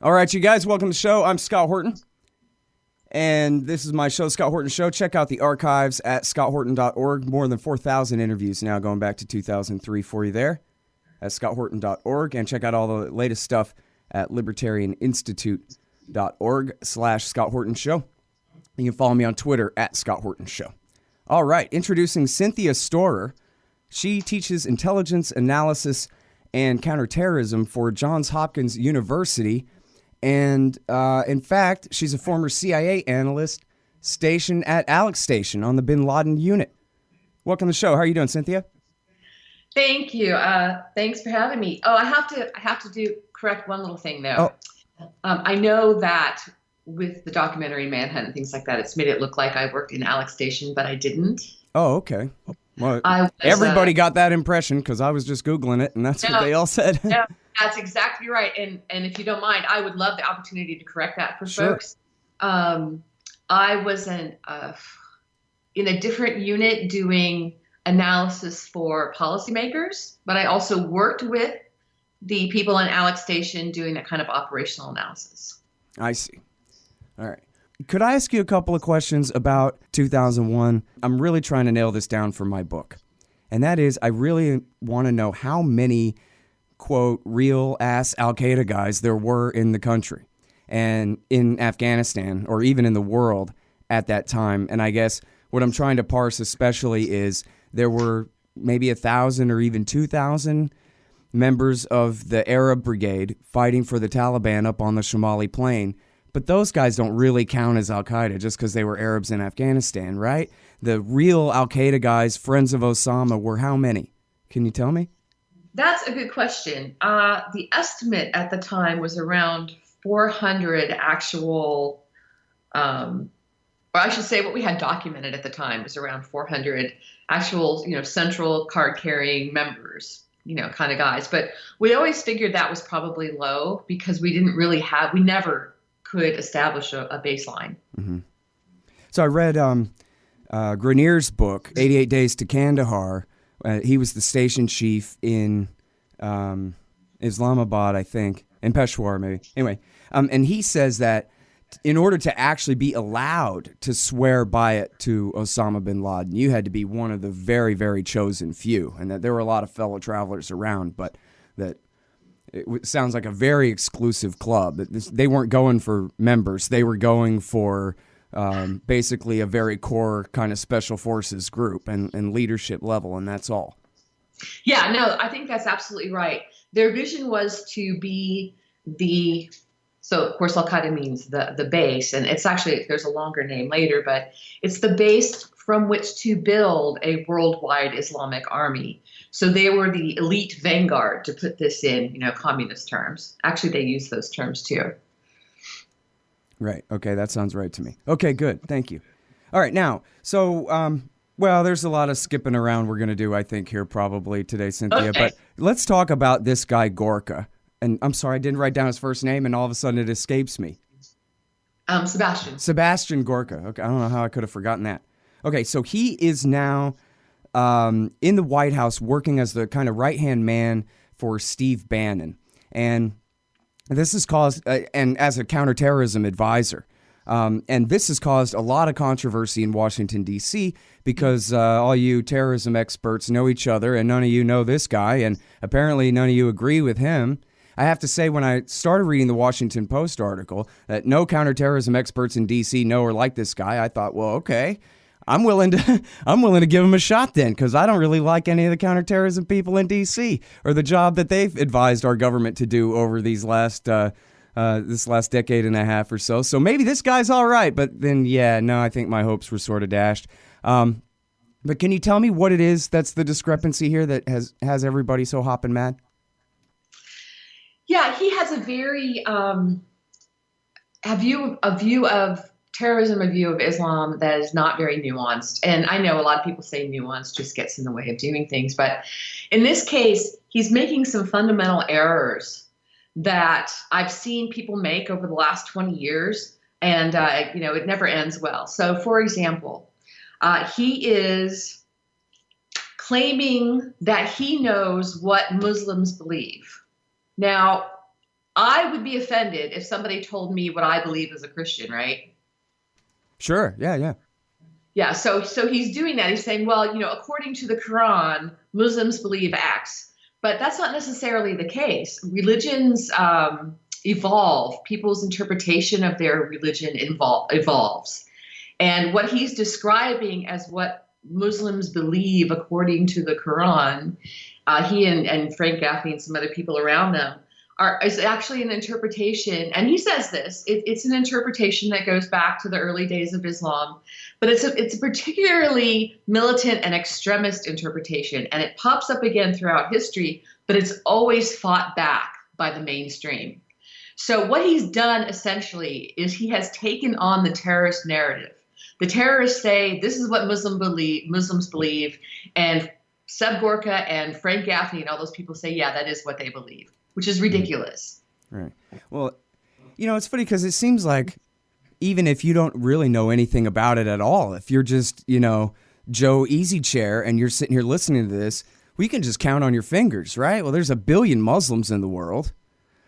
All right, you guys, welcome to the show. I'm Scott Horton, and this is my show, Scott Horton Show. Check out the archives at scotthorton.org. More than 4,000 interviews now going back to 2003 for you there at scotthorton.org. And check out all the latest stuff at libertarianinstitute.org/Scott Horton Show. You can follow me on Twitter at Scott Horton Show. All right, introducing Cynthia Storer. She teaches intelligence analysis and counterterrorism for Johns Hopkins University. And in fact, she's a former CIA analyst stationed at Alex Station on the bin Laden unit. Welcome to the show. How are you doing, Cynthia? Thank you. Thanks for having me. Oh, I have to correct one little thing though. I know that with the documentary Manhunt and things like that, it's made it look like I worked in Alex Station, but I didn't. Oh, okay. Well, everybody got that impression because I was just Googling it, and that's what they all said. No, that's exactly right. And if you don't mind, I would love the opportunity to correct that for folks. I was in a different unit doing analysis for policymakers, but I also worked with the people in Alex Station doing that kind of operational analysis. I see. All right. Could I ask you a couple of questions about 2001? I'm really trying to nail this down for my book. And that is, I really want to know how many, quote, real-ass Al-Qaeda guys there were in the country and in Afghanistan or even in the world at that time. And I guess what I'm trying to parse especially is there were maybe 1,000 or even 2,000 members of the Arab Brigade fighting for the Taliban up on the Shamali Plain. But those guys don't really count as Al-Qaeda just because they were Arabs in Afghanistan, right? The real Al-Qaeda guys, friends of Osama, were how many? Can you tell me? That's a good question. The estimate at the time was around 400 actual, or I should say what we had documented at the time was around 400 actual, central card-carrying members, kind of guys. But we always figured that was probably low because we never could establish a baseline. Mm-hmm. So I read Grenier's book, 88 Days to Kandahar. He was the station chief in Islamabad, I think, in Peshawar maybe. Anyway, and he says that in order to actually be allowed to swear by it to Osama bin Laden, you had to be one of the very, very chosen few, and that there were a lot of fellow travelers around, but that it sounds like a very exclusive club. They weren't going for members. They were going for basically a very core kind of special forces group and leadership level, and that's all. Yeah, no, I think that's absolutely right. Their vision was to be so of course Al-Qaeda means the base, and it's actually, there's a longer name later, but it's the base from which to build a worldwide Islamic army. So they were the elite vanguard, to put this in, communist terms. Actually, they use those terms too. Right. Okay, that sounds right to me. Okay, good. Thank you. All right, now, so, there's a lot of skipping around we're going to do, I think, here probably today, Cynthia. Okay. But let's talk about this guy, Gorka. And I'm sorry, I didn't write down his first name, and all of a sudden it escapes me. Sebastian. Sebastian Gorka. Okay, I don't know how I could have forgotten that. Okay, so he is now in the White House working as the kind of right-hand man for Steve Bannon. And this has caused, and as a counterterrorism advisor, and this has caused a lot of controversy in Washington, D.C., because all you terrorism experts know each other, and none of you know this guy, and apparently none of you agree with him. I have to say, when I started reading the Washington Post article that no counterterrorism experts in D.C. know or like this guy, I thought, well, okay, I'm willing to give him a shot then, because I don't really like any of the counterterrorism people in D.C. or the job that they've advised our government to do over these this last decade and a half or so. So maybe this guy's all right, but then, I think my hopes were sort of dashed. But can you tell me what it is that's the discrepancy here that has everybody so hopping mad? Yeah, he has a very a view of terrorism, a view of Islam that is not very nuanced. And I know a lot of people say nuance just gets in the way of doing things. But in this case, he's making some fundamental errors that I've seen people make over the last 20 years. And, it never ends well. So, for example, he is claiming that he knows what Muslims believe. Now, I would be offended if somebody told me what I believe as a Christian, right? Sure. Yeah. Yeah. Yeah, so he's doing that. He's saying, well, according to the Quran, Muslims believe X, but that's not necessarily the case. Religions evolve. People's interpretation of their religion evolves, and what he's describing as what Muslims believe according to the Quran, he and Frank Gaffney and some other people around them is actually an interpretation. And he says this, it's an interpretation that goes back to the early days of Islam, but it's a particularly militant and extremist interpretation. And it pops up again throughout history, but it's always fought back by the mainstream. So what he's done essentially is he has taken on the terrorist narrative. The terrorists say this is what Muslims believe, and Seb Gorka and Frank Gaffney and all those people say, yeah, that is what they believe, which is ridiculous. Right. Well, it's funny because it seems like even if you don't really know anything about it at all, if you're just, Joe Easy Chair and you're sitting here listening to this, we can just count on your fingers, right? Well, there's 1 billion Muslims in the world.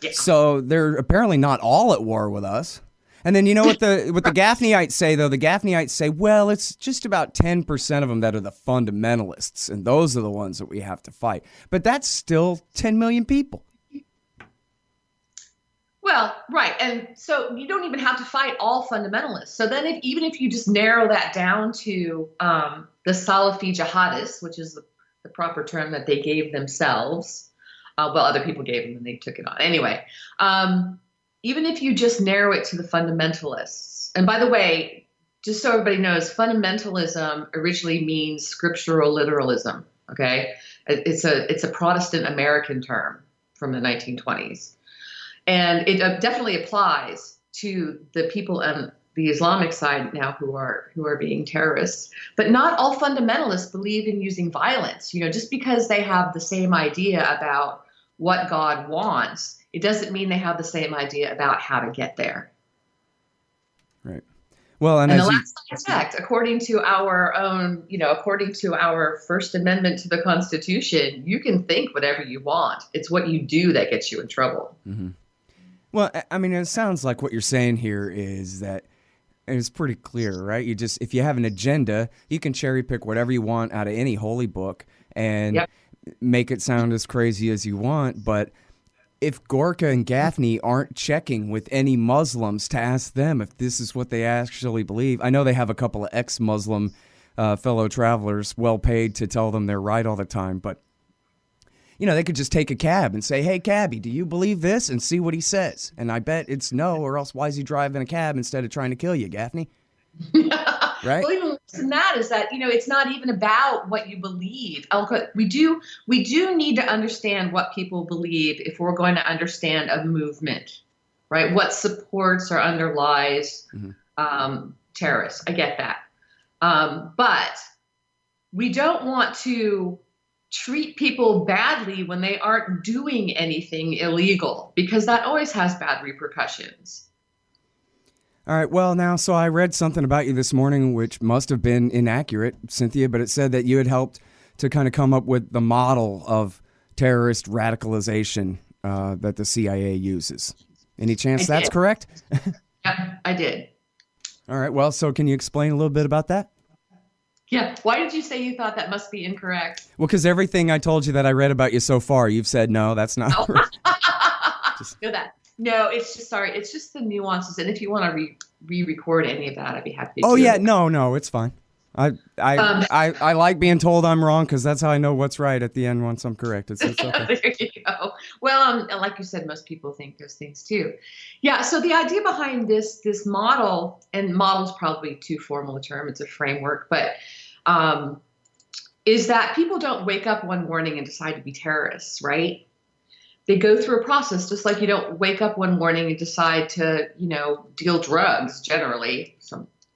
Yeah. So they're apparently not all at war with us. And then what the Gaffneyites say, though? The Gaffneyites say, well, it's just about 10% of them that are the fundamentalists, and those are the ones that we have to fight. But that's still 10 million people. Well, right. And so you don't even have to fight all fundamentalists. So then even if you just narrow that down to the Salafi jihadists, which is the proper term that they gave themselves, other people gave them and they took it on. Anyway, even if you just narrow it to the fundamentalists, and by the way, just so everybody knows, fundamentalism originally means scriptural literalism. Okay, it's a Protestant American term from the 1920s, and it definitely applies to the people on the Islamic side now who are being terrorists. But not all fundamentalists believe in using violence. Just because they have the same idea about what God wants, it doesn't mean they have the same idea about how to get there. Right. Well, and the last I checked, according to our own, according to our First Amendment to the Constitution, you can think whatever you want. It's what you do that gets you in trouble. Mm-hmm. Well, I mean, it sounds like what you're saying here is that it's pretty clear, right? If you have an agenda, you can cherry pick whatever you want out of any holy book and make it sound as crazy as you want, but if Gorka and Gaffney aren't checking with any Muslims to ask them if this is what they actually believe, I know they have a couple of ex-Muslim fellow travelers well paid to tell them they're right all the time, but they could just take a cab and say, hey, cabbie, do you believe this? And see what he says. And I bet it's no, or else why is he driving a cab instead of trying to kill you, Gaffney? Right? Well, even worse than that is that, it's not even about what you believe. We do need to understand what people believe if we're going to understand a movement, right? What supports or underlies terrorists. I get that. But we don't want to treat people badly when they aren't doing anything illegal, because that always has bad repercussions. All right, well, now, so I read something about you this morning, which must have been inaccurate, Cynthia, but it said that you had helped to kind of come up with the model of terrorist radicalization that the CIA uses. Any chance that's correct? Yeah, I did. All right, well, so can you explain a little bit about that? Yeah, why did you say you thought that must be incorrect? Well, because everything I told you that I read about you so far, you've said, no, that's not right. Know that. No, it's just the nuances. And if you want to re-record any of that, I'd be happy to. Oh, yeah, no, it's fine. I like being told I'm wrong because that's how I know what's right at the end once I'm correct. It's okay. There you go. Well, like you said, most people think those things too. Yeah, so the idea behind this model, and model is probably too formal a term, it's a framework, but is that people don't wake up one morning and decide to be terrorists, right? They go through a process, just like you don't wake up one morning and decide to, deal drugs generally.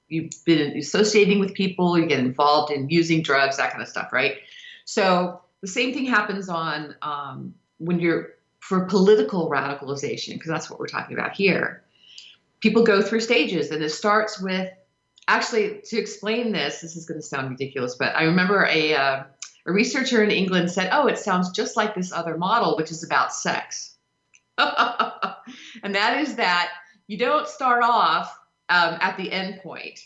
You've been associating with people, you get involved in using drugs, that kind of stuff, right? So the same thing happens on when you're for political radicalization, because that's what we're talking about here. People go through stages, and it starts with, actually, to explain this is going to sound ridiculous, but I remember a researcher in England said, oh, it sounds just like this other model, which is about sex. And that is that you don't start off at the end point.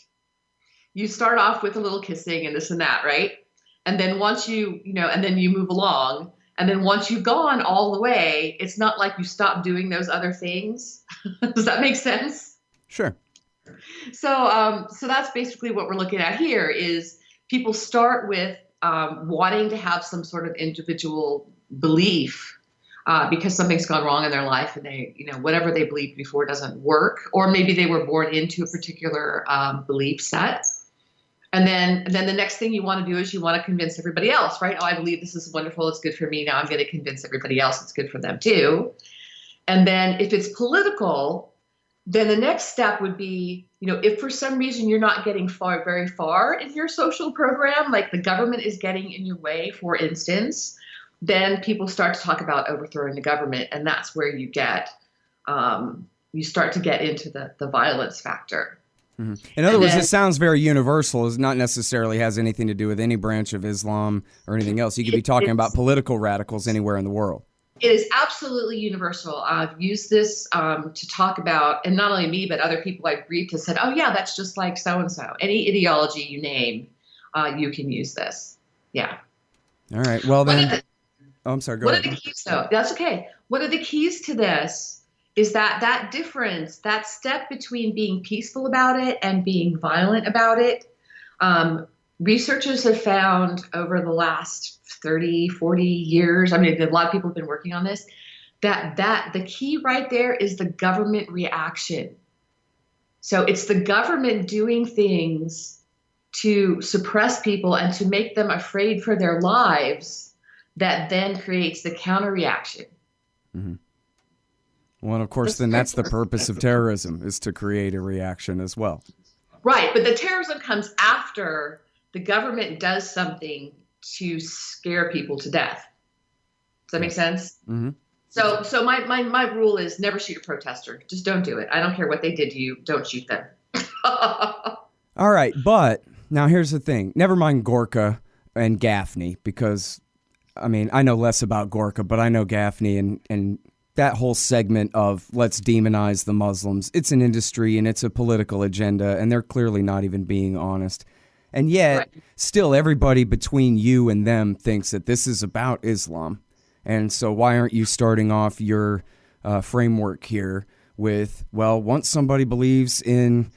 You start off with a little kissing and this and that, right? And then once and then you move along. And then once you've gone all the way, it's not like you stop doing those other things. Does that make sense? Sure. So that's basically what we're looking at here is people start with wanting to have some sort of individual belief because something's gone wrong in their life and they, whatever they believed before doesn't work, or maybe they were born into a particular belief set. And then the next thing you want to do is you want to convince everybody else, right? Oh, I believe this is wonderful. It's good for me. Now I'm going to convince everybody else it's good for them too. And then if it's political, then the next step would be, if for some reason you're not getting very far in your social program, like the government is getting in your way, for instance, then people start to talk about overthrowing the government. And that's where you start to get into the violence factor. Mm-hmm. In other words, it sounds very universal. It not necessarily has anything to do with any branch of Islam or anything else. You could be talking about political radicals anywhere in the world. It is absolutely universal. I've used this to talk about, and not only me, but other people I've briefed have said, oh, yeah, that's just like so-and-so. Any ideology you name, you can use this. Yeah. All right. Well, then. I'm sorry. Go ahead. What are the keys, though? That's okay. What are the keys to this? Is that difference, that step between being peaceful about it and being violent about it. Researchers have found over the last 30, 40 years, I mean, a lot of people have been working on this, that the key right there is the government reaction. So it's the government doing things to suppress people and to make them afraid for their lives that then creates the counter reaction. Mm-hmm. Well, of course, then that's the purpose of terrorism, is to create a reaction as well. Right, but the terrorism comes after the government does something to scare people to death. Does that make sense? Mm-hmm. So my rule is never shoot a protester. Just don't do it. I don't care what they did to you. Don't shoot them. All right, but now here's the thing. Never mind Gorka and Gaffney, because, I mean, I know less about Gorka, but I know Gaffney and that whole segment of let's demonize the Muslims. It's an industry and it's a political agenda, and they're clearly not even being honest. And yet, still everybody between you and them thinks that this is about Islam. And so why aren't you starting off your framework here with, well, once somebody believes in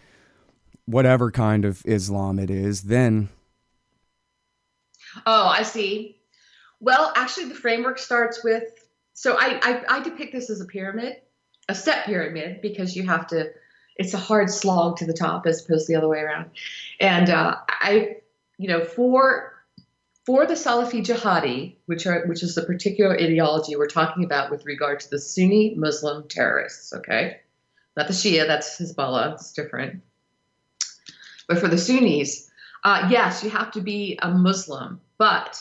whatever kind of Islam it is, then... Oh, I see. Well, actually, the framework starts with... So I depict this as a pyramid, a step pyramid, because you have to, it's a hard slog to the top as opposed to the other way around. And for the Salafi jihadi, which is the particular ideology we're talking about with regard to the Sunni Muslim terrorists, okay? Not the Shia, that's Hezbollah, it's different. But for the Sunnis, yes, you have to be a Muslim, but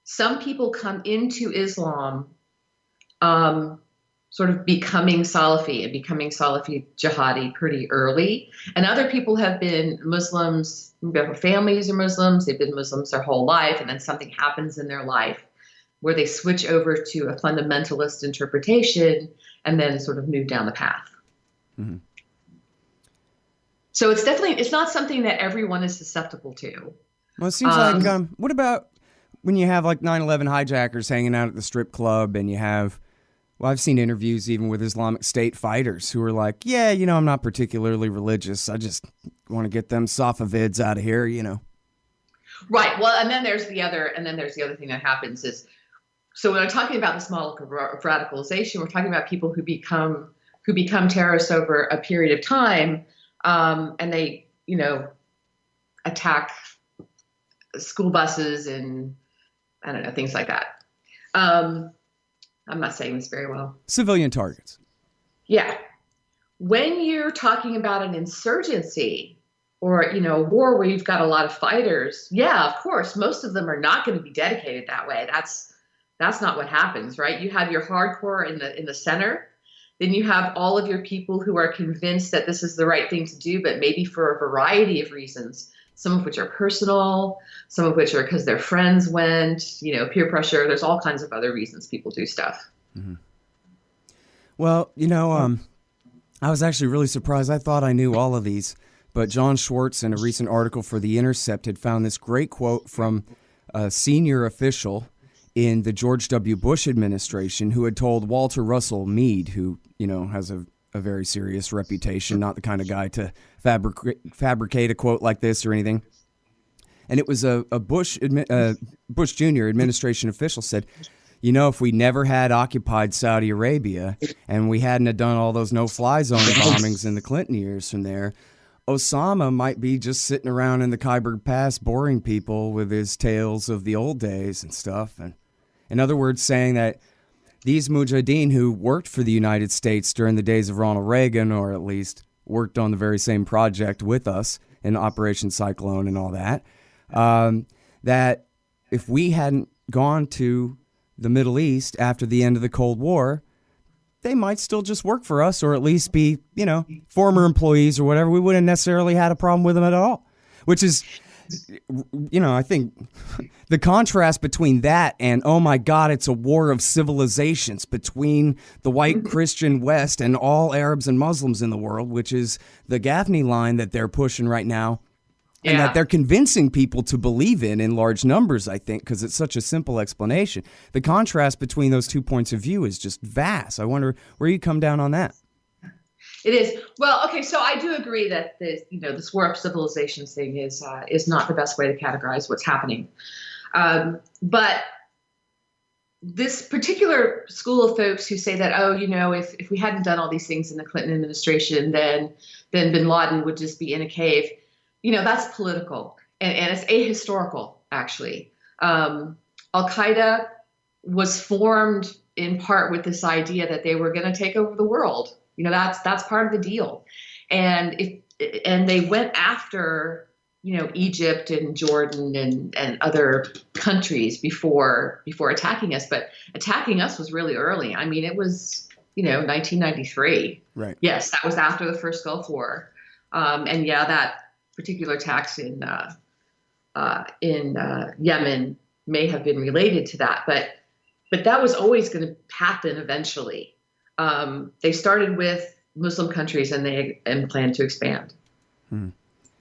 some people come into Islam sort of becoming Salafi and becoming Salafi jihadi pretty early. And other people have been Muslims, their families are Muslims, they've been Muslims their whole life, and then something happens in their life where they switch over to a fundamentalist interpretation and then sort of move down the path. Mm-hmm. So it's not something that everyone is susceptible to. Well, it seems like, what about when you have like 9/11 hijackers hanging out at the strip club and you have... Well, I've seen interviews even with Islamic State fighters who are like, yeah, I'm not particularly religious. I just want to get them Safavids out of here, Right. Well, and then there's the other thing that happens is, so when I'm talking about this model of radicalization, we're talking about people who become terrorists over a period of time, and they, attack school buses and I don't know, things like that. I'm not saying this very well. Civilian targets. Yeah. When you're talking about an insurgency or, a war where you've got a lot of fighters, yeah, of course, most of them are not going to be dedicated that way. That's not what happens, right? You have your hardcore in the center. Then you have all of your people who are convinced that this is the right thing to do, but maybe for a variety of reasons, some of which are personal, some of which are because their friends went, peer pressure. There's all kinds of other reasons people do stuff. Mm-hmm. Well, I was actually really surprised. I thought I knew all of these, but John Schwartz, in a recent article for The Intercept, had found this great quote from a senior official in the George W. Bush administration who had told Walter Russell Meade, who, has a very serious reputation, not the kind of guy to fabricate a quote like this or anything. And it was a Bush Jr. administration official said, if we never had occupied Saudi Arabia and we hadn't have done all those no-fly zone bombings in the Clinton years from there, Osama might be just sitting around in the Khyber Pass boring people with his tales of the old days and stuff. And in other words, saying that these mujahideen who worked for the United States during the days of Ronald Reagan, or at least worked on the very same project with us in Operation Cyclone and all that, that if we hadn't gone to the Middle East after the end of the Cold War, they might still just work for us, or at least be, former employees or whatever. We wouldn't necessarily had a problem with them at all, which is, I think the contrast between that and, oh my God, it's a war of civilizations between the white Christian West and all Arabs and Muslims in the world, which is the Gaffney line that they're pushing right now. And that they're convincing people to believe in large numbers, I think, because it's such a simple explanation. The contrast between those 2 points of view is just vast. I wonder where you come down on that. It is. Well, okay, so I do agree that this war of civilizations thing is not the best way to categorize what's happening. But this particular school of folks who say that, if we hadn't done all these things in the Clinton administration, then bin Laden would just be in a cave. That's political and it's ahistorical, actually. Al-Qaeda was formed in part with this idea that they were going to take over the world. That's part of the deal. And they went after, Egypt and Jordan and other countries before attacking us. But attacking us was really early. I mean, it was, 1993. Right. Yes, that was after the first Gulf War. That particular attacks in Yemen may have been related to that, but that was always going to happen eventually. They started with Muslim countries and planned to expand.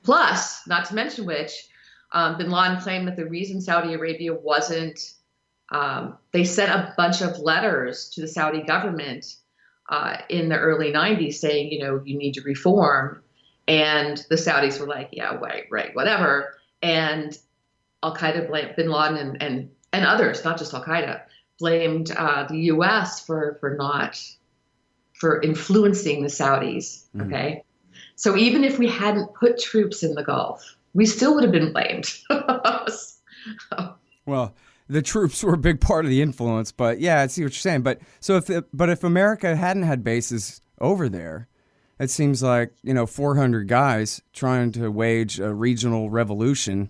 Plus, not to mention which, bin Laden claimed that the reason Saudi Arabia wasn't, they sent a bunch of letters to the Saudi government in the early 90s saying, you need to reform. And the Saudis were like, yeah, right, whatever. And Al-Qaeda, bin Laden and others, not just Al-Qaeda, blamed the U.S. for influencing the Saudis. Okay. So even if we hadn't put troops in the Gulf, we still would have been blamed. Well, the troops were a big part of the influence, but yeah, I see what you're saying. But if America hadn't had bases over there, it seems like, 400 guys trying to wage a regional revolution,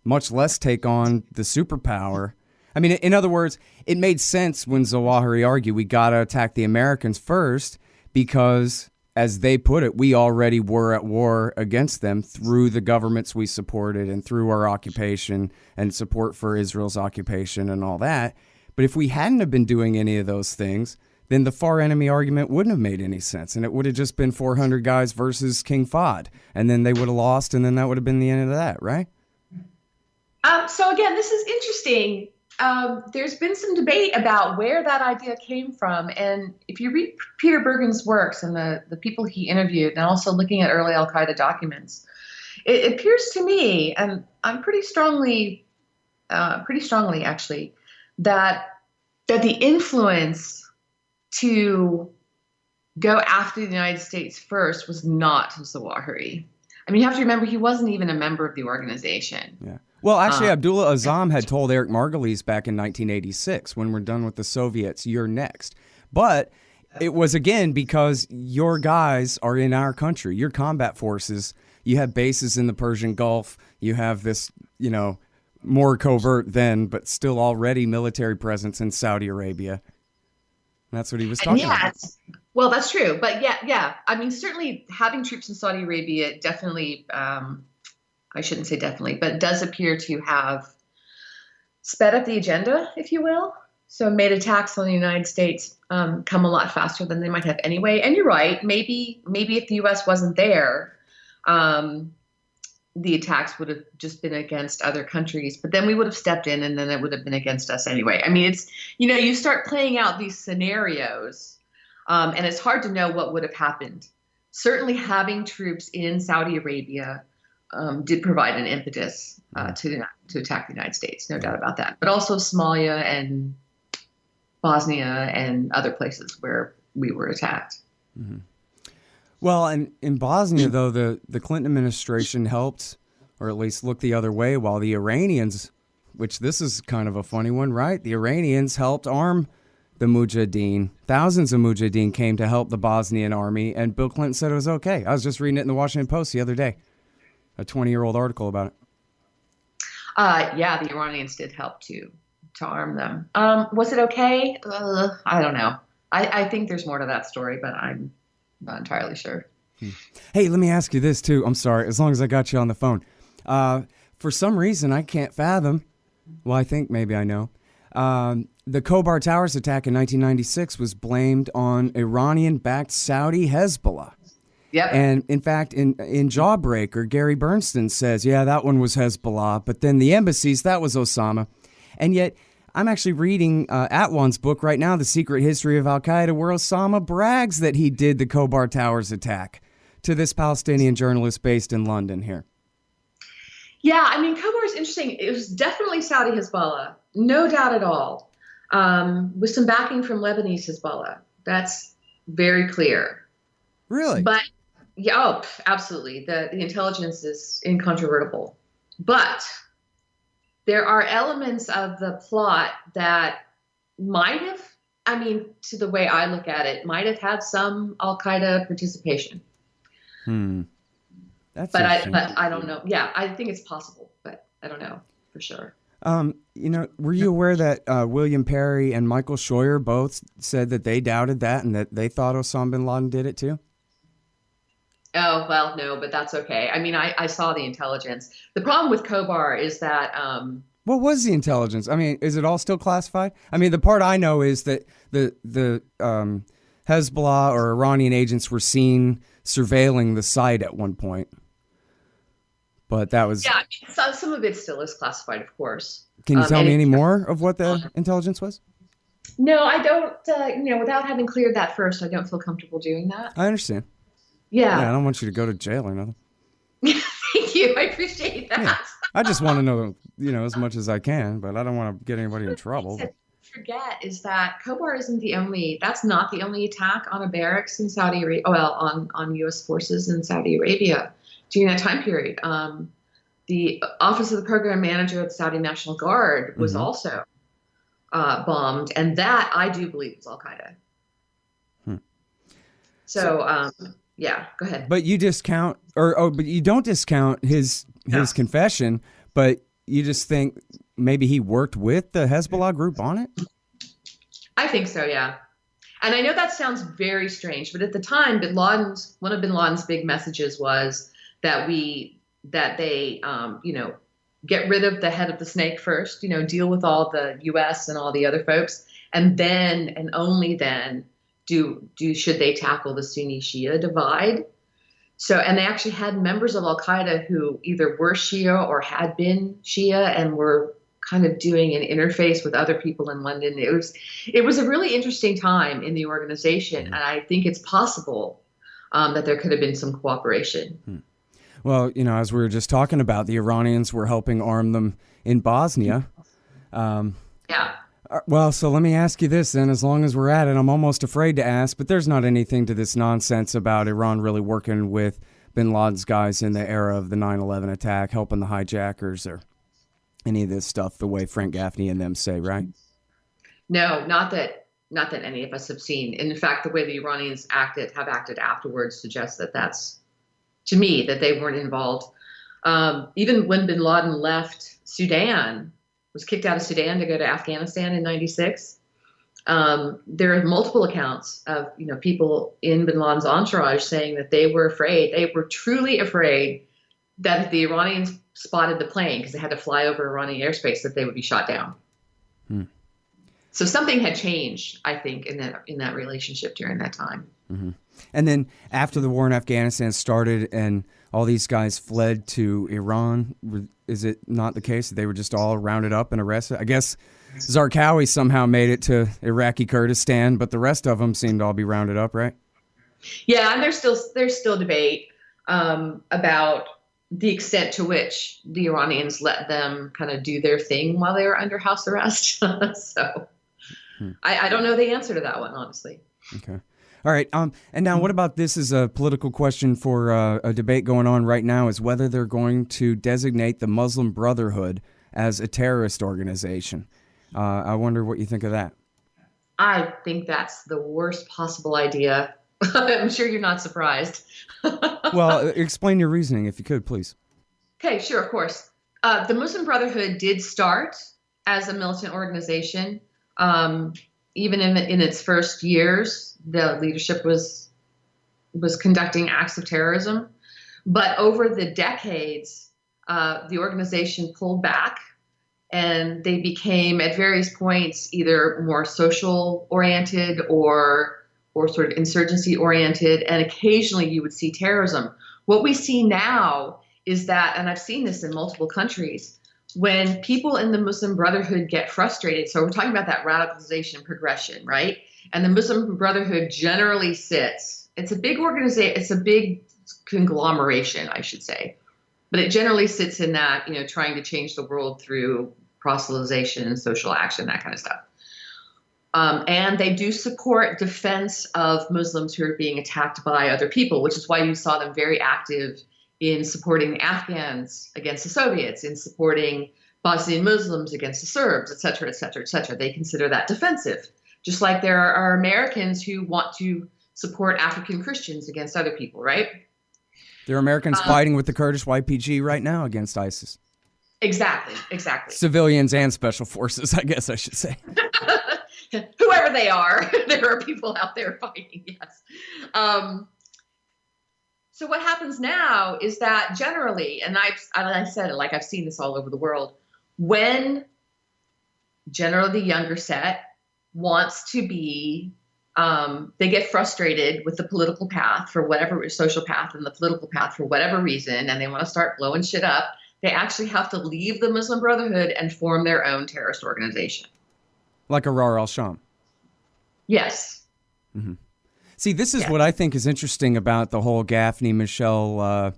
much less take on the superpower. I mean, in other words, it made sense when Zawahiri argued we got to attack the Americans first because, as they put it, we already were at war against them through the governments we supported and through our occupation and support for Israel's occupation and all that. But if we hadn't have been doing any of those things, then the far enemy argument wouldn't have made any sense. And it would have just been 400 guys versus King Fahd. And then they would have lost, and then that would have been the end of that, right? So again, this is interesting. There's been some debate about where that idea came from. And if you read Peter Bergen's works and the people he interviewed, and also looking at early Al-Qaeda documents, it appears to me, and I'm pretty strongly actually, that the influence to go after the United States first was not Zawahiri. I mean, you have to remember he wasn't even a member of the organization. Yeah. Well, actually, Abdullah Azzam had told Eric Margolyes back in 1986, when we're done with the Soviets, you're next. But it was, again, because your guys are in our country. Your combat forces, you have bases in the Persian Gulf. You have this, more covert then, but still already military presence in Saudi Arabia. That's what he was talking about. Well, that's true. But yeah. I mean, certainly having troops in Saudi Arabia definitely, I shouldn't say definitely, but does appear to have sped up the agenda, if you will. So it made attacks on the United States come a lot faster than they might have anyway. And you're right. Maybe if the U.S. wasn't there, the attacks would have just been against other countries. But then we would have stepped in, and then it would have been against us anyway. I mean, it's, you start playing out these scenarios, and it's hard to know what would have happened. Certainly, having troops in Saudi Arabia did provide an impetus to attack the United States, no doubt about that. But also Somalia and Bosnia and other places where we were attacked. Mm-hmm. Well, and in Bosnia, though, the Clinton administration helped, or at least looked the other way, while the Iranians, which this is kind of a funny one, right? The Iranians helped arm the Mujahideen. Thousands of Mujahideen came to help the Bosnian army, and Bill Clinton said it was okay. I was just reading it in the Washington Post the other day, a 20-year-old article about it. Yeah, the Iranians did help to arm them. Was it okay? I don't know. I think there's more to that story, but I'm not entirely sure. Hey, let me ask you this, too. I'm sorry, as long as I got you on the phone. For some reason, I can't fathom, well, I think maybe I know, the Khobar Towers attack in 1996 was blamed on Iranian-backed Saudi Hezbollah. Yep. And in fact, in Jawbreaker, Gary Bernstein says, yeah, that one was Hezbollah, but then the embassies, that was Osama. And yet, I'm actually reading Atwan's book right now, The Secret History of Al-Qaeda, where Osama brags that he did the Khobar Towers attack to this Palestinian journalist based in London here. Yeah, I mean, Khobar is interesting. It was definitely Saudi Hezbollah, no doubt at all, with some backing from Lebanese Hezbollah. That's very clear. Really? But, yeah, absolutely. The intelligence is incontrovertible. But there are elements of the plot that might have, I mean, to the way I look at it, might have had some Al-Qaeda participation. That's but I don't know. Yeah, I think it's possible, but I don't know for sure. Were you aware that William Perry and Michael Scheuer both said that they doubted that and that they thought Osama bin Laden did it too? Oh, well, no, but that's okay. I mean, I saw the intelligence. The problem with Khobar is that... what was the intelligence? I mean, is it all still classified? I mean, the part I know is that the Hezbollah or Iranian agents were seen surveilling the site at one point. But that was... Yeah, so some of it still is classified, of course. Can you tell me any more of what the intelligence was? No, I don't, without having cleared that first, I don't feel comfortable doing that. I understand. Yeah. I don't want you to go to jail or nothing. Thank you. I appreciate that. Yeah. I just want to know, as much as I can, but I don't want to get anybody in trouble. Forget is that Khobar that's not the only attack on a barracks in Saudi Arabia, on U.S. forces in Saudi Arabia during that time period. The Office of the Program Manager of the Saudi National Guard was also bombed, and that I do believe is Al-Qaeda. So, yeah, go ahead. But you discount, but you don't discount his confession, but you just think maybe he worked with the Hezbollah group on it? I think so, yeah. And I know that sounds very strange, but at the time, one of bin Laden's big messages was that they get rid of the head of the snake first, deal with all the U.S. and all the other folks, and then, and only then, should they tackle the Sunni-Shia divide. So, and they actually had members of Al-Qaeda who either were Shia or had been Shia and were kind of doing an interface with other people in London. It was a really interesting time in the organization, and I think it's possible that there could have been some cooperation. Well, as we were just talking about, the Iranians were helping arm them in Bosnia. Yeah. Well, so let me ask you this then, as long as we're at it. I'm almost afraid to ask, but there's not anything to this nonsense about Iran really working with bin Laden's guys in the era of the 9/11 attack, helping the hijackers or any of this stuff the way Frank Gaffney and them say, right? No, not that any of us have seen. In fact, the way the Iranians have acted afterwards suggests that that's, to me, that they weren't involved. Even when bin Laden left Sudan, was kicked out of Sudan to go to Afghanistan in 96. There are multiple accounts of, people in bin Laden's entourage saying that they were afraid. They were truly afraid that if the Iranians spotted the plane, because they had to fly over Iranian airspace, that they would be shot down. So something had changed, I think, in that relationship during that time. Mm-hmm. And then after the war in Afghanistan started and all these guys fled to Iran, is it not the case that they were just all rounded up and arrested? I guess Zarqawi somehow made it to Iraqi Kurdistan, but the rest of them seemed to all be rounded up, right? Yeah, and there's still debate about the extent to which the Iranians let them kind of do their thing while they were under house arrest. So I don't know the answer to that one, honestly. Okay. All right. And now what about this as a political question for a debate going on right now is whether they're going to designate the Muslim Brotherhood as a terrorist organization. I wonder what you think of that. I think that's the worst possible idea. I'm sure you're not surprised. Well, explain your reasoning if you could, please. Okay, sure, of course. The Muslim Brotherhood did start as a militant organization. Even in its first years, the leadership was conducting acts of terrorism. But over the decades, the organization pulled back, and they became, at various points, either more social-oriented or sort of insurgency-oriented, and occasionally you would see terrorism. What we see now is that, and I've seen this in multiple countries, when people in the Muslim Brotherhood get frustrated, so we're talking about that radicalization progression, right? And the Muslim Brotherhood generally sits, it's a big organization, it's a big conglomeration, I should say, but it generally sits in that, trying to change the world through proselytization and social action, that kind of stuff. And they do support defense of Muslims who are being attacked by other people, which is why you saw them very active in supporting the Afghans against the Soviets, in supporting Bosnian Muslims against the Serbs, et cetera, et cetera, et cetera. They consider that defensive, just like there are Americans who want to support African Christians against other people, right? There are Americans fighting with the Kurdish YPG right now against ISIS. Exactly. Civilians and special forces, I guess I should say. Whoever they are, there are people out there fighting, yes. So what happens now is that generally, and I said it, like I've seen this all over the world, when generally the younger set wants to be, they get frustrated with the political path for whatever, social path and the political path for whatever reason, and they want to start blowing shit up, they actually have to leave the Muslim Brotherhood and form their own terrorist organization. Like Arar al-Sham. Yes. Mm-hmm. See, this is what I think is interesting about the whole Gaffney, Pamela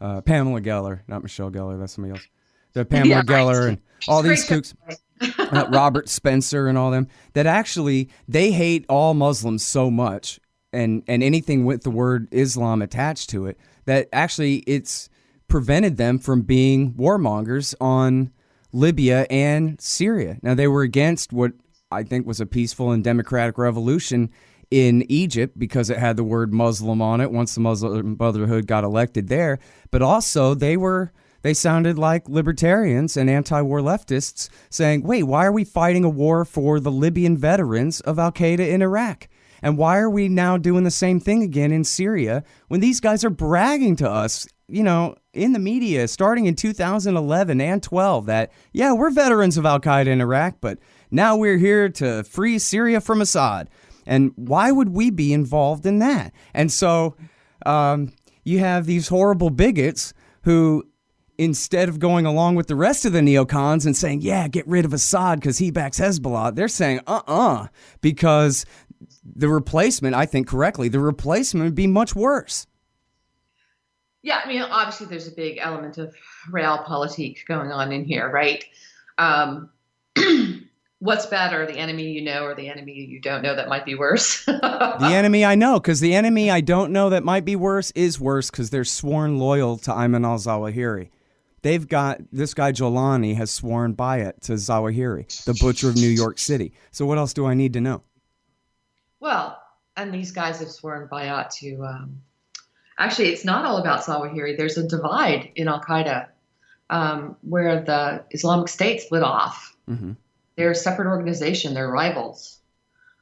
Geller, not Michelle Geller, that's somebody else. The Pamela Geller and all these kooks, Robert Spencer and all them, that actually they hate all Muslims so much and anything with the word Islam attached to it that actually it's prevented them from being warmongers on Libya and Syria. Now, they were against what I think was a peaceful and democratic revolution in Egypt because it had the word Muslim on it once the Muslim Brotherhood got elected there. But also they sounded like libertarians and anti-war leftists saying, wait, why are we fighting a war for the Libyan veterans of Al-Qaeda in Iraq? And why are we now doing the same thing again in Syria when these guys are bragging to us, in the media starting in 2011 and 12 that, yeah, we're veterans of Al-Qaeda in Iraq, but now we're here to free Syria from Assad. And why would we be involved in that? And so you have these horrible bigots who, instead of going along with the rest of the neocons and saying, yeah, get rid of Assad because he backs Hezbollah, they're saying, because the replacement, I think correctly, the replacement would be much worse. Yeah, I mean, obviously there's a big element of realpolitik going on in here, right? What's better, the enemy you know or the enemy you don't know that might be worse? The enemy I know, because the enemy I don't know that might be worse is worse because they're sworn loyal to Ayman al-Zawahiri. They've got, this guy Jolani has sworn bayat to Zawahiri, the butcher of New York City. So what else do I need to know? Well, and these guys have sworn bayat to... Actually, it's not all about Zawahiri. There's a divide in Al-Qaeda where the Islamic State split off. Mm-hmm. They're a separate organization. They're rivals.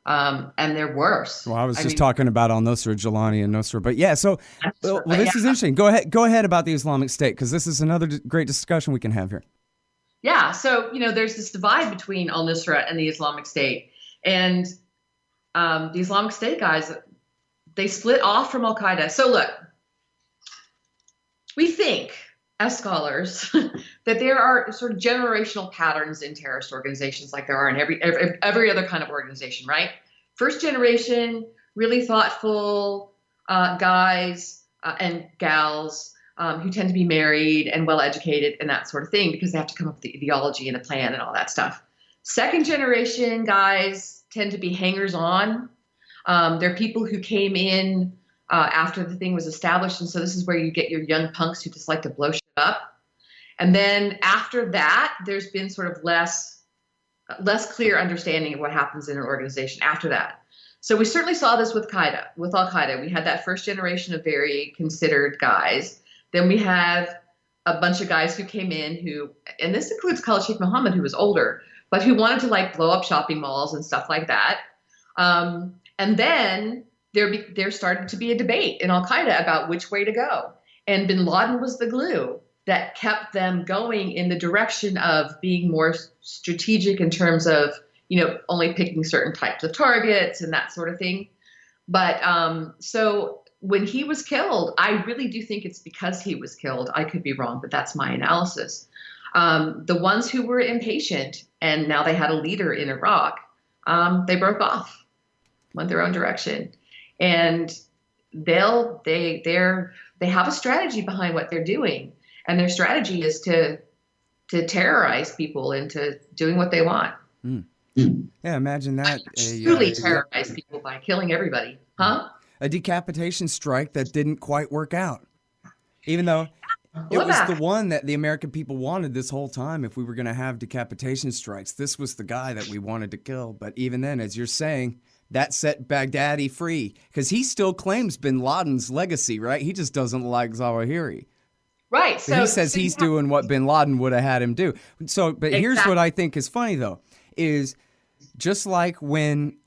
And they're worse. Well, I was just talking about al-Nusra, Jolani and Nusra. But yeah, so this is interesting. Go ahead about the Islamic State, because this is another great discussion we can have here. Yeah. So, there's this divide between al-Nusra and the Islamic State. And the Islamic State guys, they split off from Al-Qaeda. So look, we think as scholars that there are sort of generational patterns in terrorist organizations like there are in every other kind of organization, right? First generation, really thoughtful guys and gals who tend to be married and well educated and that sort of thing because they have to come up with the ideology and a plan and all that stuff. Second generation guys tend to be hangers on. They're people who came in after the thing was established. And so this is where you get your young punks who just like to blow shit up. And then after that, there's been sort of less clear understanding of what happens in an organization after that. So we certainly saw this with Al-Qaeda. We had that first generation of very considered guys. Then we have a bunch of guys who came in who, and this includes Khalid Sheikh Mohammed, who was older, but who wanted to like blow up shopping malls and stuff like that. And then there started to be a debate in Al-Qaeda about which way to go. And bin Laden was the glue that kept them going in the direction of being more strategic in terms of, only picking certain types of targets and that sort of thing. But so when he was killed, I really do think it's because he was killed. I could be wrong, but that's my analysis. The ones who were impatient and now they had a leader in Iraq, they broke off, went their own direction. And they have a strategy behind what they're doing. And their strategy is to terrorize people into doing what they want. Mm. Yeah, imagine that. Truly terrorize people by killing everybody. Huh? A decapitation strike that didn't quite work out. Even though it was the one that the American people wanted this whole time. If we were going to have decapitation strikes, this was the guy that we wanted to kill. But even then, as you're saying, that set Baghdadi free because he still claims bin Laden's legacy, right? He just doesn't like Zawahiri. Right. So he says he's doing what bin Laden would have had him do. So, but Here's what I think is funny, though, is just like when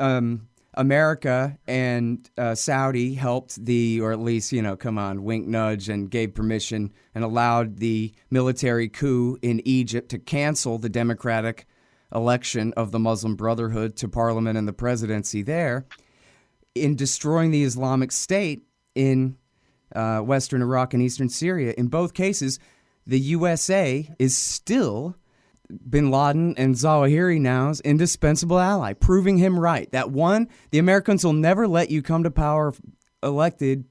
America and Saudi helped or at least, come on, wink, nudge, and gave permission and allowed the military coup in Egypt to cancel the democratic election of the Muslim Brotherhood to parliament and the presidency there, in destroying the Islamic State in western Iraq and eastern Syria. In both cases, the USA is still bin Laden and Zawahiri now's indispensable ally, proving him right. That one, the Americans will never let you come to power elected,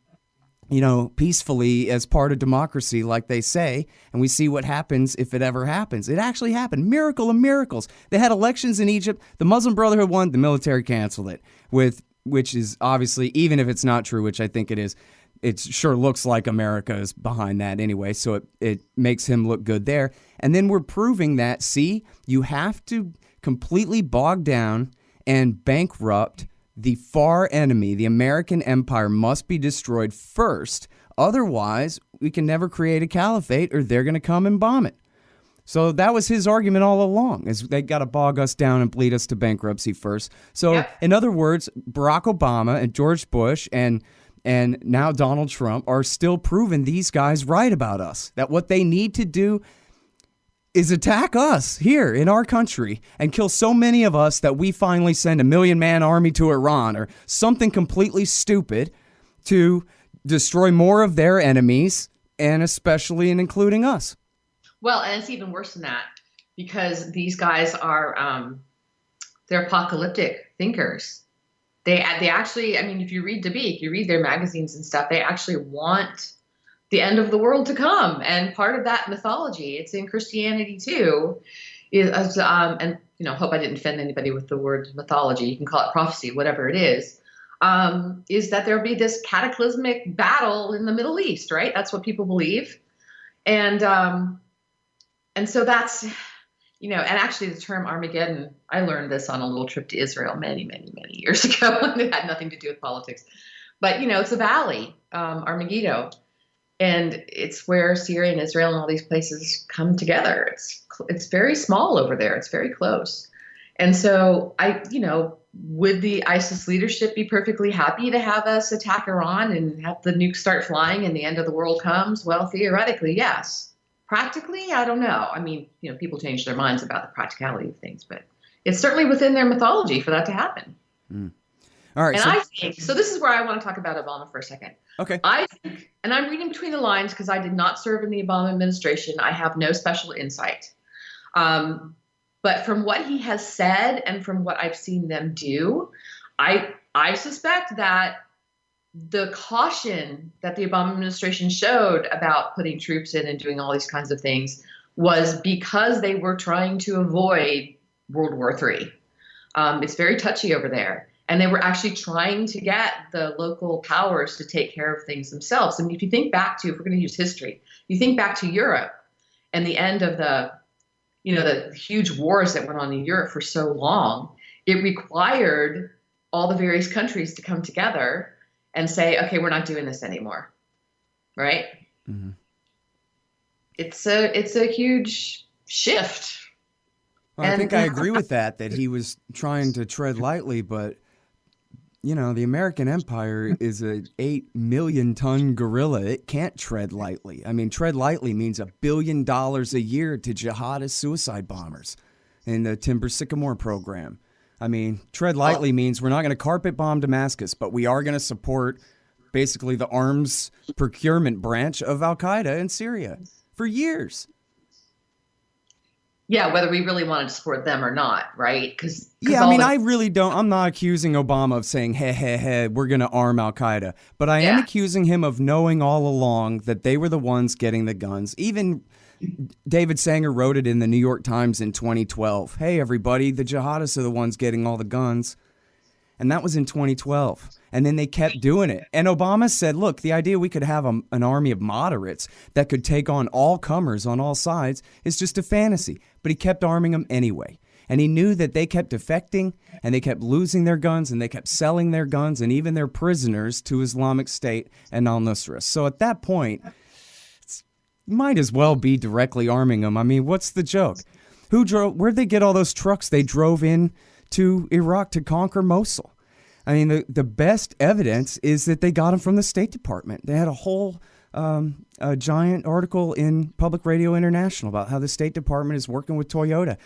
peacefully as part of democracy, like they say. And we see what happens if it ever happens. It actually happened. Miracle of miracles. They had elections in Egypt. The Muslim Brotherhood won. The military canceled it, which is obviously, even if it's not true, which I think it is, it sure looks like America is behind that anyway, so it makes him look good there. And then we're proving that, see, you have to completely bog down and bankrupt the far enemy. The American empire must be destroyed first. Otherwise, we can never create a caliphate or they're going to come and bomb it. So that was his argument all along, is they got to bog us down and bleed us to bankruptcy first. So in other words, Barack Obama and George Bush and now Donald Trump are still proving these guys right about us, that what they need to do is attack us here in our country and kill so many of us that we finally send a 1,000,000-man army to Iran or something completely stupid to destroy more of their enemies, and especially and including us. Well, and it's even worse than that because these guys are they're apocalyptic thinkers. They actually, if you read Dabiq, you read their magazines and stuff, they actually want the end of the world to come. And part of that mythology, it's in Christianity too, is, and hope I didn't offend anybody with the word mythology, you can call it prophecy, whatever it is that there'll be this cataclysmic battle in the Middle East, right? That's what people believe. And so that's, and actually the term Armageddon, I learned this on a little trip to Israel many, many, many years ago. It had nothing to do with politics. But, it's a valley, Armageddon. And it's where Syria and Israel and all these places come together. It's very small over there. It's very close. And so would the ISIS leadership be perfectly happy to have us attack Iran and have the nukes start flying and the end of the world comes? Well, theoretically, yes. Practically, I don't know. I mean, people change their minds about the practicality of things, but it's certainly within their mythology for that to happen. Mm. All right. And I think, so this is where I want to talk about Obama for a second. Okay. I think, and I'm reading between the lines because I did not serve in the Obama administration. I have no special insight. But from what he has said and from what I've seen them do, I suspect that the caution that the Obama administration showed about putting troops in and doing all these kinds of things was because they were trying to avoid World War III. It's very touchy over there. And they were actually trying to get the local powers to take care of things themselves. I mean, if you think back to, if we're going to use history, you think back to Europe and the end of the huge wars that went on in Europe for so long, it required all the various countries to come together and say, okay, we're not doing this anymore. Right? Mm-hmm. It's a huge shift. Well, I think I agree with that he was trying to tread lightly, but the American empire is a 8 million ton gorilla. It can't tread lightly. I mean, tread lightly means $1 billion a year to jihadist suicide bombers in the Timber Sycamore program. I mean, tread lightly means we're not going to carpet bomb Damascus, but we are going to support basically the arms procurement branch of Al-Qaeda in Syria for years. Yeah, whether we really wanted to support them or not, right? I really don't. I'm not accusing Obama of saying, hey, we're going to arm Al-Qaeda. But I am accusing him of knowing all along that they were the ones getting the guns. Even David Sanger wrote it in the New York Times in 2012. Hey, everybody, the jihadists are the ones getting all the guns. And that was in 2012. And then they kept doing it. And Obama said, look, the idea we could have an army of moderates that could take on all comers on all sides is just a fantasy. But he kept arming them anyway. And he knew that they kept defecting and they kept losing their guns and they kept selling their guns and even their prisoners to Islamic State and al-Nusra. So at that point, might as well be directly arming them. I mean, what's the joke? Where'd they get all those trucks they drove in to Iraq to conquer Mosul? I mean, the best evidence is that they got them from the State Department. They had a whole a giant article in Public Radio International about how the State Department is working with Toyota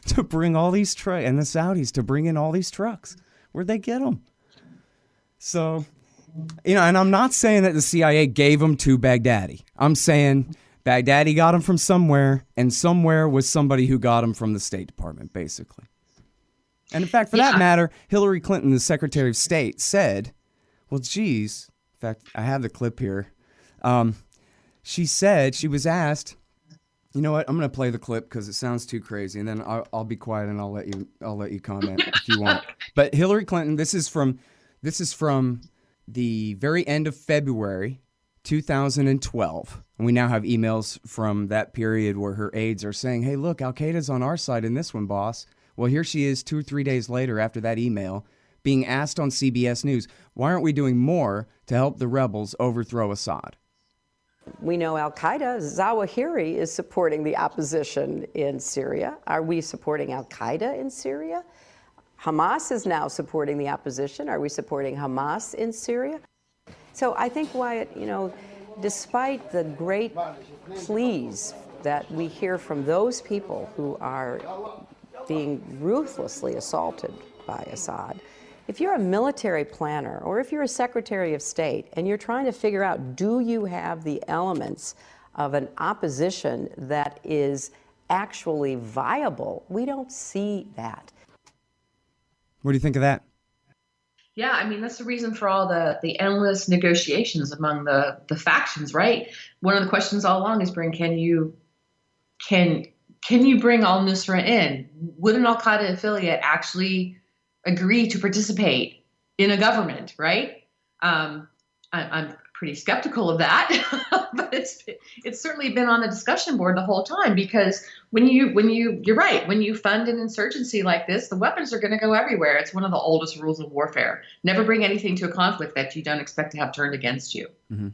to bring all these trucks, and the Saudis to bring in all these trucks. Where'd they get them? So, and I'm not saying that the CIA gave them to Baghdadi. I'm saying Baghdadi got them from somewhere, and somewhere was somebody who got them from the State Department, basically. And in fact, for that matter, Hillary Clinton, the Secretary of State, said, well, geez, in fact, I have the clip here. She said, she was asked, you know what, I'm going to play the clip because it sounds too crazy, and then I'll be quiet and I'll let you comment if you want. But Hillary Clinton, this is from the very end of February 2012. And we now have emails from that period where her aides are saying, hey, look, Al-Qaeda's on our side in this one, boss. Well, here she is 2 or 3 days later after that email being asked on CBS News, why aren't we doing more to help the rebels overthrow Assad? We know Al-Qaeda, Zawahiri is supporting the opposition in Syria. Are we supporting Al-Qaeda in Syria? Hamas is now supporting the opposition. Are we supporting Hamas in Syria? So I think, Wyatt, despite the great pleas that we hear from those people who are being ruthlessly assaulted by Assad, if you're a military planner or if you're a Secretary of State and you're trying to figure out, do you have the elements of an opposition that is actually viable, we don't see that. What do you think of that? Yeah, I mean, that's the reason for all the endless negotiations among the factions, right? One of the questions all along is, can you bring al-Nusra in? Would an Al-Qaeda affiliate actually agree to participate in a government, right? I'm pretty skeptical of that, but it's certainly been on the discussion board the whole time, because you're right, when you fund an insurgency like this, the weapons are going to go everywhere. It's one of the oldest rules of warfare. Never bring anything to a conflict that you don't expect to have turned against you. Mm-hmm.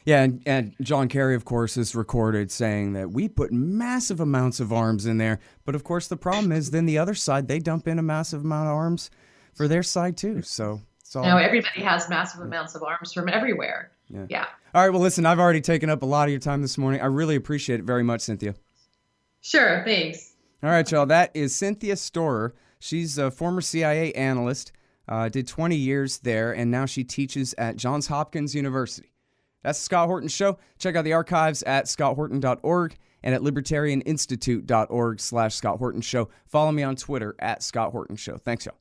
Yeah, and John Kerry, of course, is recorded saying that we put massive amounts of arms in there. But, of course, the problem is then the other side, they dump in a massive amount of arms for their side, too. So it's all... Everybody has massive amounts of arms from everywhere. Yeah. All right. Well, listen, I've already taken up a lot of your time this morning. I really appreciate it very much, Cynthia. Sure. Thanks. All right, y'all. That is Cynthia Storer. She's a former CIA analyst, did 20 years there, and now she teaches at Johns Hopkins University. That's the Scott Horton Show. Check out the archives at scotthorton.org and at libertarianinstitute.org/Scott Horton Show. Follow me on Twitter at Scott Horton Show. Thanks, y'all.